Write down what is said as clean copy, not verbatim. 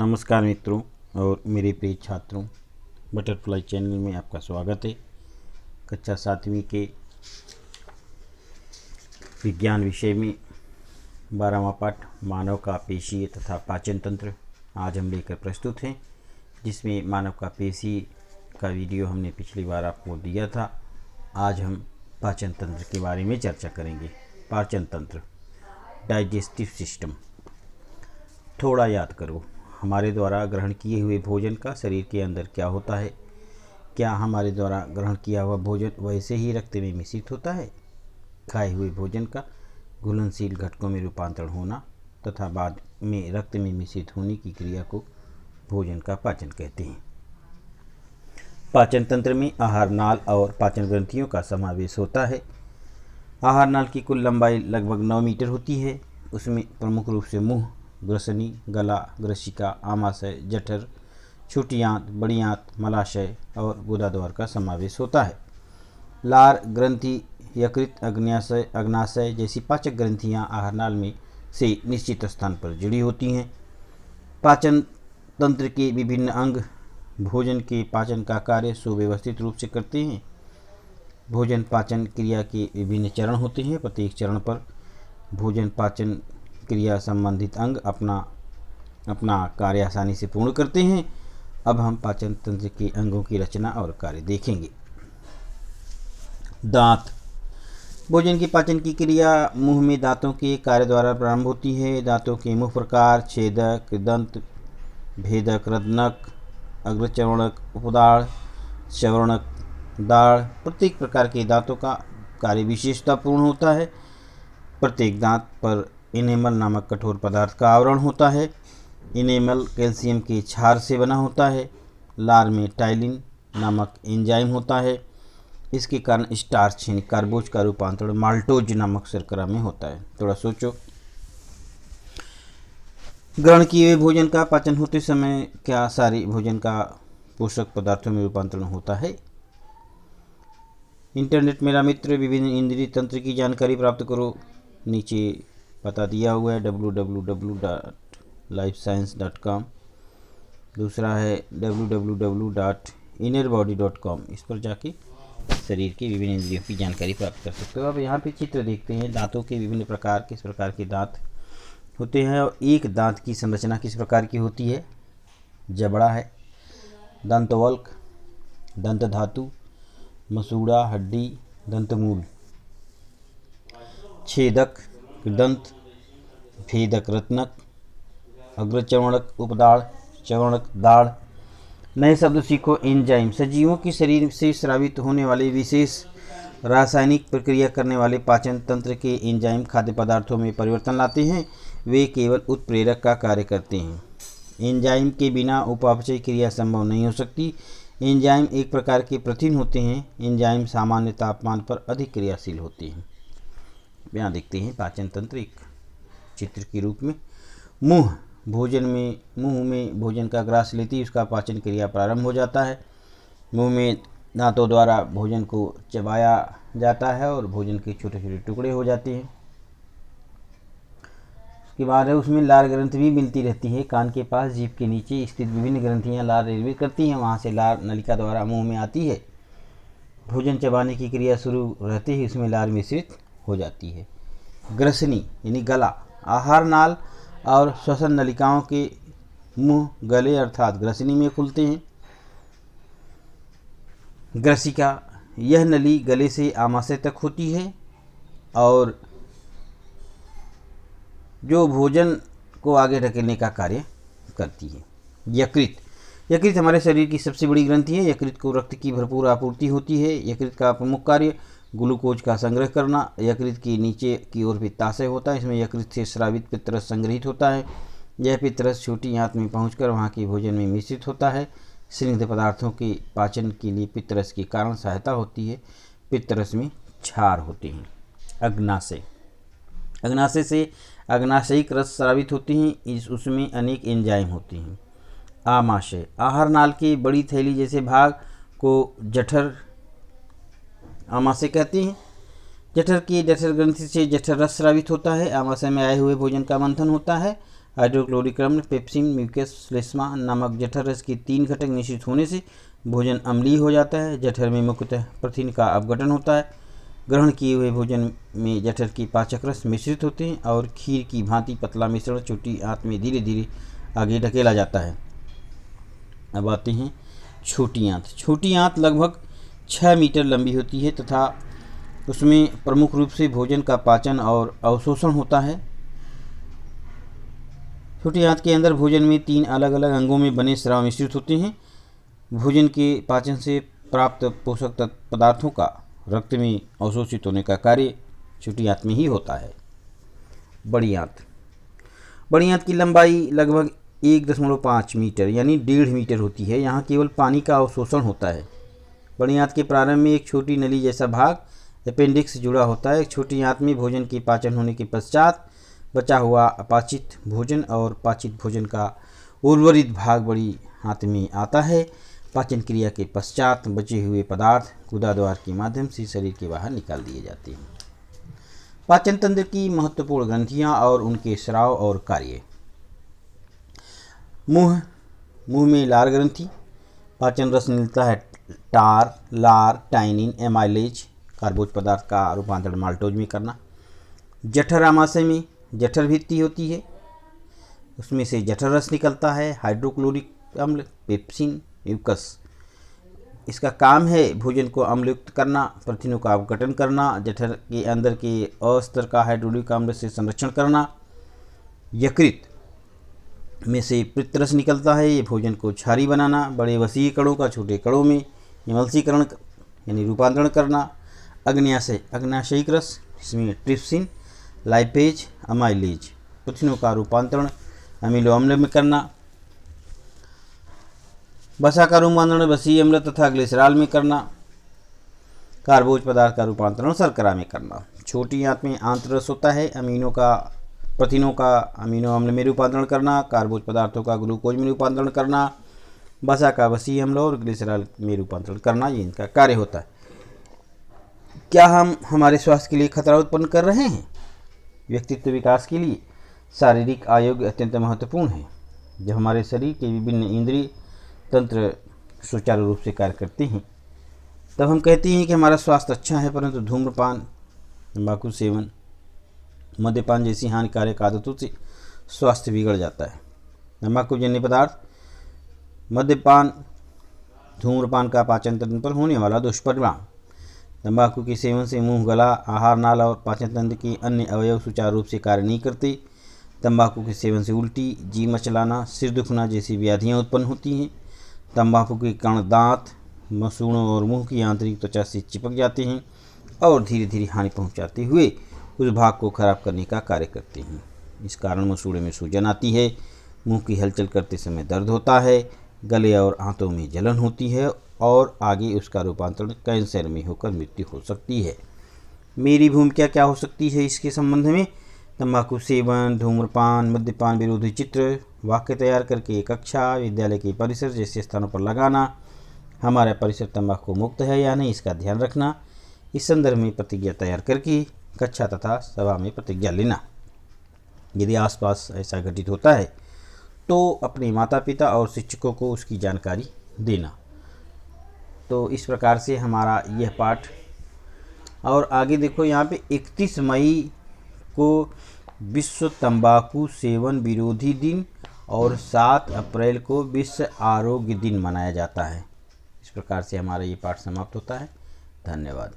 नमस्कार मित्रों और मेरे प्रिय छात्रों, बटरफ्लाई चैनल में आपका स्वागत है। कक्षा 7वीं के विज्ञान विषय में 12वां पाठ मानव का पेशीय तथा पाचन तंत्र आज हम लेकर प्रस्तुत हैं, जिसमें मानव का पेशी का वीडियो हमने पिछली बार आपको दिया था। आज हम पाचन तंत्र के बारे में चर्चा करेंगे। पाचन तंत्र, डाइजेस्टिव सिस्टम। थोड़ा याद करो, हमारे द्वारा ग्रहण किए हुए भोजन का शरीर के अंदर क्या होता है? क्या हमारे द्वारा ग्रहण किया हुआ भोजन वैसे ही रक्त में मिश्रित होता है? खाए हुए भोजन का घुलनशील घटकों में रूपांतरण होना तथा बाद में रक्त में मिश्रित होने की क्रिया को भोजन का पाचन कहते हैं। पाचन तंत्र में आहार नाल और पाचन ग्रंथियों का समावेश होता है। आहार नाल की कुल लंबाई लगभग 9 मीटर होती है। उसमें प्रमुख रूप से मुंह, ग्रसनी, गला, ग्रसिका, आमाशय, जठर, छोटी आंत, बड़ी आंत, मलाशय और गुदाद्वार का समावेश होता है। लार ग्रंथि, यकृत, अग्नाशय जैसी पाचक ग्रंथियां आहार नाल में से निश्चित स्थान पर जुड़ी होती हैं। पाचन तंत्र के विभिन्न अंग भोजन के पाचन का कार्य सुव्यवस्थित रूप से करते हैं। भोजन पाचन क्रिया के विभिन्न चरण होते हैं। प्रत्येक चरण पर भोजन पाचन क्रिया संबंधित अंग अपना कार्य आसानी से पूर्ण करते हैं। अब हम पाचन तंत्र के अंगों की रचना और कार्य देखेंगे। दांत। भोजन की पाचन की क्रिया मुंह में दांतों के कार्य द्वारा प्रारंभ होती है। दांतों के मुख्य प्रकार छेदक, दंत भेदक, रत्नक, अग्रचर्वणक, उपदाढ़, चर्वणक, दाढ़। प्रत्येक प्रकार के दांतों का कार्य विशेषतापूर्ण होता है। प्रत्येक दांत पर इनेमल नामक कठोर पदार्थ का आवरण होता है। इनेमल कैल्शियम के क्षार से बना होता है। लार में टाइलिन नामक एंजाइम होता है। इसके कारण स्टार्च यानी कार्बोज का रूपांतरण माल्टोज नामक शर्करा में होता है। थोड़ा सोचो, ग्रहण किए हुए भोजन का पाचन होते समय क्या सारी भोजन का पोषक पदार्थों में रूपांतरण होता है? इंटरनेट मेरा मित्र, विभिन्न इंद्रिय तंत्र की जानकारी प्राप्त करो। नीचे पता दिया हुआ है www.lifescience.com। दूसरा है www.innerbody.com। इस पर जाके शरीर के विभिन्न इंद्रियों की जानकारी प्राप्त कर सकते हो। अब यहाँ पे चित्र देखते हैं दांतों के विभिन्न प्रकार, किस प्रकार के दांत होते हैं और एक दांत की संरचना किस प्रकार की होती है। जबड़ा है, दंतवल्क, दंत धातु, मसूड़ा, हड्डी, दंतमूल, छेदक, दंत भेदक, रत्नक, अग्रचर्वणक, उपदाढ़, चर्वणक, दाढ़। नए शब्द सीखो। एंजाइम। सजीवों की शरीर से स्रावित होने वाले विशेष रासायनिक प्रक्रिया करने वाले पाचन तंत्र के एंजाइम खाद्य पदार्थों में परिवर्तन लाते हैं। वे केवल उत्प्रेरक का कार्य करते हैं। एंजाइम के बिना उपापचय क्रिया संभव नहीं हो सकती। एंजाइम एक प्रकार के प्रोटीन होते हैं। एंजाइम सामान्य तापमान पर अधिक क्रियाशील होते हैं। यहाँ देखते हैं पाचन तंत्र एक चित्र के रूप में। मुंह में भोजन का ग्रास लेती है, उसका पाचन क्रिया प्रारंभ हो जाता है। मुंह में दांतों द्वारा भोजन को चबाया जाता है और भोजन के छोटे छोटे टुकड़े हो जाते हैं। उसके बाद उसमें लार ग्रंथि भी मिलती रहती है। कान के पास जीभ के नीचे स्थित विभिन्न ग्रंथियां लार निर्मित करती हैं। वहाँ से लार नलिका द्वारा मुंह में आती है। भोजन चबाने की क्रिया शुरू रहते ही उसमें लार मिश्रित हो जाती है। ग्रसनी यानी गला। आहार नाल और श्वसन नलिकाओं के मुंह गले अर्थात ग्रसनी में खुलते हैं। ग्रसिका, यह नली गले से आमाशय तक होती है और जो भोजन को आगे धकेलने का कार्य करती है। यकृत हमारे शरीर की सबसे बड़ी ग्रंथि है। यकृत को रक्त की भरपूर आपूर्ति होती है। यकृत का प्रमुख कार्य ग्लूकोज का संग्रह करना। यकृत की नीचे की ओर पित्ताशय होता है। इसमें यकृत से स्रावित पित्तरस संग्रहित होता है। यह पित्तरस छोटी आंत में पहुंचकर वहां के भोजन में मिश्रित होता है। स्निग्ध पदार्थों के पाचन के लिए पित्तरस के कारण सहायता होती है। पित्तरस में क्षार होते हैं। अग्नाशय से अग्नाशयिक रस स्रावित होते हैं। उसमें अनेक एंजाइम होते हैं। आमाशय, आहार नाल की बड़ी थैली जैसे भाग को जठर आमाशय कहते हैं। जठर ग्रंथि से जठर रस स्रावित होता है। आमाशय में आए हुए भोजन का मंथन होता है हाइड्रोक्लोरिक अम्ल, पेप्सिन, म्यूकस, श्लेष्मा नामक जठर रस के 3 घटक मिश्रित होने से भोजन अम्लीय हो जाता है। जठर में मुख्यतः प्रथिन का अपघटन होता है। ग्रहण किए हुए भोजन में जठर के पाचक रस मिश्रित होते हैं और खीर की भांति पतला मिश्रण छोटी आंत में धीरे धीरे आगे ढकेला जाता है। अब आते हैं छोटी आंत। छोटी आंत लगभग 6 मीटर लंबी होती है तथा उसमें प्रमुख रूप से भोजन का पाचन और अवशोषण होता है। छोटी आंत के अंदर भोजन में 3 अलग अलग अंगों में बने स्राव मिश्रित होते हैं। भोजन के पाचन से प्राप्त पोषक पदार्थों का रक्त में अवशोषित होने का कार्य छोटी आंत में ही होता है। बड़ी आंत। बड़ी आंत की लंबाई लगभग 1.5 मीटर यानी 1.5 मीटर होती है। यहाँ केवल पानी का अवशोषण होता है। बड़ी आंत के प्रारंभ में एक छोटी नली जैसा भाग अपेंडिक्स से जुड़ा होता है। छोटी आंत में भोजन के पाचन होने के पश्चात बचा हुआ अपाचित भोजन और पाचित भोजन का उर्वरित भाग बड़ी आंत में आता है। पाचन क्रिया के पश्चात बचे हुए पदार्थ गुदा द्वार के माध्यम से शरीर के बाहर निकाल दिए जाते हैं। पाचन तंत्र की महत्वपूर्ण ग्रंथियां और उनके स्राव और कार्य। मुंह में लार ग्रंथि। पाचन रस मिलता है टार, लार, टाइनिन, एमाइलेज कार्बोज पदार्थ का रूपांतरण माल्टोज में करना। जठर आमाशय में जठर भित्ति होती है, उसमें से जठर रस निकलता है। हाइड्रोक्लोरिक अम्ल, पेप्सिन, म्यूकस, इसका काम है भोजन को अम्लयुक्त करना, प्रथिनों का अपघटन करना, जठर के अंदर के अस्तर का हाइड्रोक्लोरिक अम्ल से संरक्षण करना। यकृत में से पित्तरस निकलता है, ये भोजन को क्षारी बनाना, बड़े वसीय कणों का छोटे कणों में निमलसीकरण यानी रूपांतरण करना। अग्न्याशय, अग्न्याशयिक रस, इसमें ट्रिप्सिन, लाइपेज, अमाइलेज, प्रथिनों का रूपांतरण अमीनो अम्ल में करना। वसा का रूपांतरण वसीय अम्ल तथा ग्लिसरॉल में करना। कार्बोज पदार्थ का रूपांतरण शर्करा में करना। छोटी आंत में आंतरस होता है, प्रथिनों का अमीनो अम्ल में रूपांतरण करना, कार्बोज पदार्थों का ग्लूकोज में रूपांतरण करना, वसा का वसीय अम्ल और ग्लिसरॉल में रूपांतरण करना, ये इनका कार्य होता है। क्या हम हमारे स्वास्थ्य के लिए खतरा उत्पन्न कर रहे हैं? व्यक्तित्व विकास के लिए शारीरिक आरोग्य अत्यंत महत्वपूर्ण है। जब हमारे शरीर के विभिन्न इंद्रिय तंत्र सुचारू रूप से कार्य करते हैं तब हम कहते हैं कि हमारा स्वास्थ्य अच्छा है, परंतु धूम्रपान, तंबाकू सेवन, मद्यपान जैसी हानिकारक आदतों से स्वास्थ्य बिगड़ जाता है। तंबाकू जन्य पदार्थ, मद्यपान, धूम्रपान का पाचन तंत्र पर होने वाला दुष्परिणाम। तंबाकू के सेवन से मुंह, गला, आहार नाला और पाचन तंत्र के अन्य अवयव सुचारू रूप से कार्य नहीं करते। तंबाकू के सेवन से उल्टी, जी मचलाना, सिर दुखना जैसी व्याधियाँ उत्पन्न होती हैं। तंबाकू के कण दांत, मसूड़ों और मुंह की आंतरिक त्वचा से चिपक जाते हैं और धीरे धीरे हानि पहुंचाते हुए उस भाग को खराब करने का कार्य करते हैं। इस कारण मसूड़े में सूजन आती है, मुंह की हलचल करते समय दर्द होता है, गले और आंतों में जलन होती है और आगे उसका रूपांतरण कैंसर में होकर मृत्यु हो सकती है। मेरी भूमिका क्या हो सकती है इसके संबंध में? तंबाकू सेवन, धूम्रपान, मद्यपान विरोधी चित्र, वाक्य तैयार करके कक्षा, विद्यालय के परिसर जैसे स्थानों पर लगाना। हमारा परिसर तंबाकू मुक्त है या नहीं, इसका ध्यान रखना। इस संदर्भ में प्रतिज्ञा तैयार करके कक्षा तथा सभा में प्रतिज्ञा लेना। यदि आसपास ऐसा घटित होता है तो अपने माता पिता और शिक्षकों को उसकी जानकारी देना। तो इस प्रकार से हमारा यह पाठ, और आगे देखो यहाँ पे 31 मई को विश्व तंबाकू सेवन विरोधी दिन और 7 अप्रैल को विश्व आरोग्य दिन मनाया जाता है। इस प्रकार से हमारा ये पाठ समाप्त होता है। धन्यवाद।